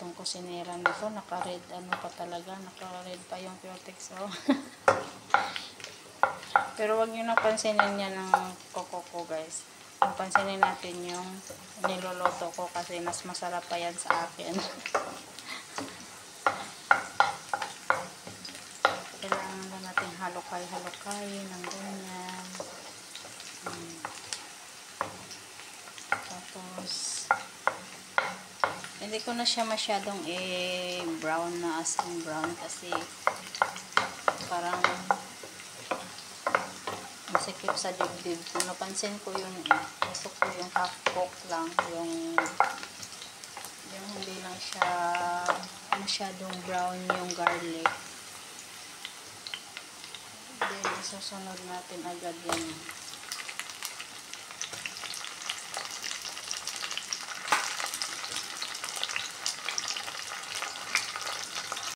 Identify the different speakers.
Speaker 1: Itong kusinera nito, naka-red ano pa talaga, naka-red pa yung Puretex. Oh. Pero wag nyo napansinin yan ng koko ko, guys. Pansinin natin yung niloloto ko kasi mas masarap pa yan sa akin. Kailangan na natin halukay ng ganyan. Tapos hindi ko na siya masyadong brown na as in brown kasi parang masikip sa dibdib. Kung napansin ko yung gusto ko yung half cook lang, yung hindi lang siya masyadong brown yung garlic. Then isusunod natin agad yan.